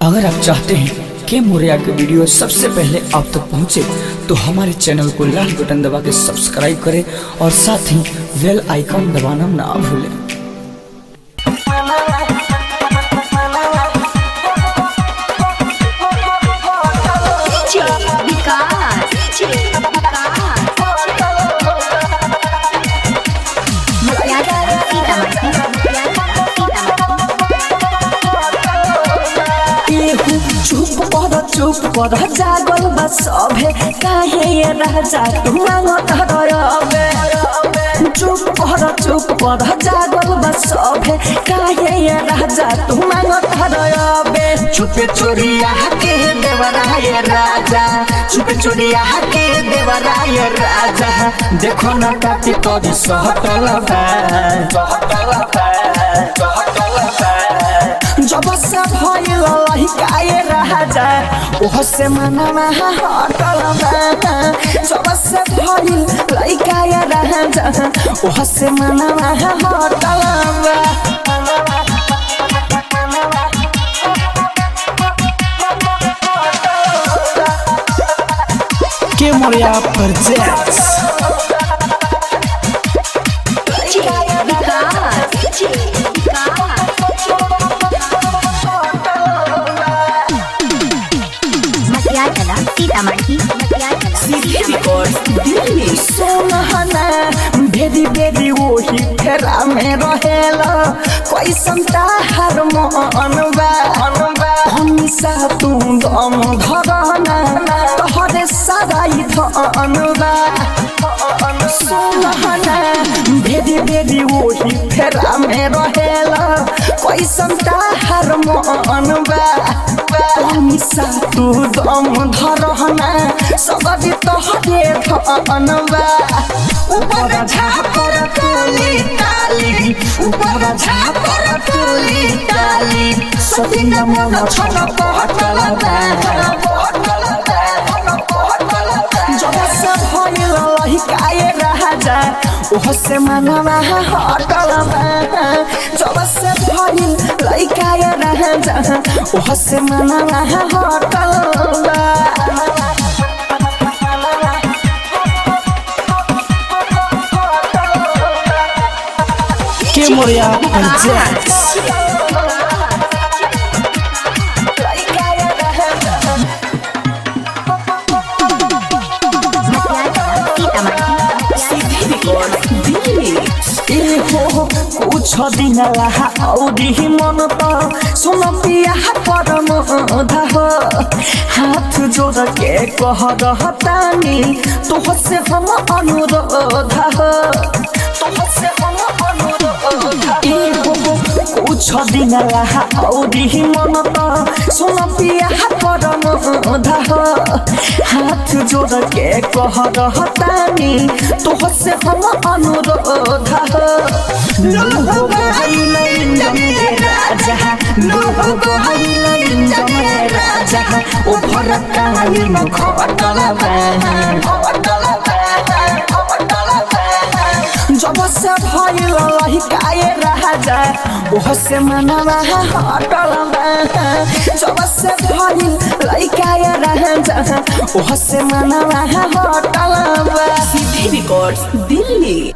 अगर आप चाहते हैं कि मोरिया के वीडियो सबसे पहले आप तक पहुंचे तो हमारे चैनल को लाल बटन दबा के सब्सक्राइब करें और साथ ही बेल आइकन दबाना ना भूलें। चुप कर जागल बस सभे काहे ये राजा तू मांगत रहबे। चुप कर जागल बस सभे काहे ये राजा तू मांगत रहबे। चुप चोरिया के देवराय राजा, चुप चोरिया के देवराय राजा, देखो न काटी तोरी सहटल बा। जब से भइल लहिकाए राजा ओह से मनवा हटल बा। जब से भइल लहिकाए राजा ओह से मनवा हटल बा। के मोरिया प्रोजेक्ट्स भेदी भेदी वही फेरा में रहेला कैसन ताहार मन बा। हमेशा तू दम धरना तोहरे सदाई धन बा। भेदी भेदी वही फेरा में रहेला कैसन ताहार मन बा। हमेशा तू दम धरना सदाई तोहरे धन बा। ऊपर झापर तुली ताली, ऊपर झापर तुली ताली, सदिन मन छन पहटल बा। जब से भइल लहिकाए राजा ओह से मनवा हटल बा। जब से भइल लहिकाए राजा ओह से मनवा हटल बा। के मोरिया प्रोजेक्ट्स कुछ दिन औरी मन त सुन पिया परम हो। हाथ जोड़ के कह रहतानी तोह से हम अनुरोध हो। कुछ दिन औरी मन त सुन पिया परम हो। हाथ जोड़ के कह रहतानी तोह से हम अनुरोध हो। लोहो गहल इंजम राजा, लोहो गहल इंजम राजा, ओ भरकाली न खटल बा। जब से भइल लहिकाए राजा ओह से मनवा हटल बा। जब से भइल लहिकाए राजा ओह से मनवा हटल बा। सीधी रिकॉर्ड्स दिल्ली।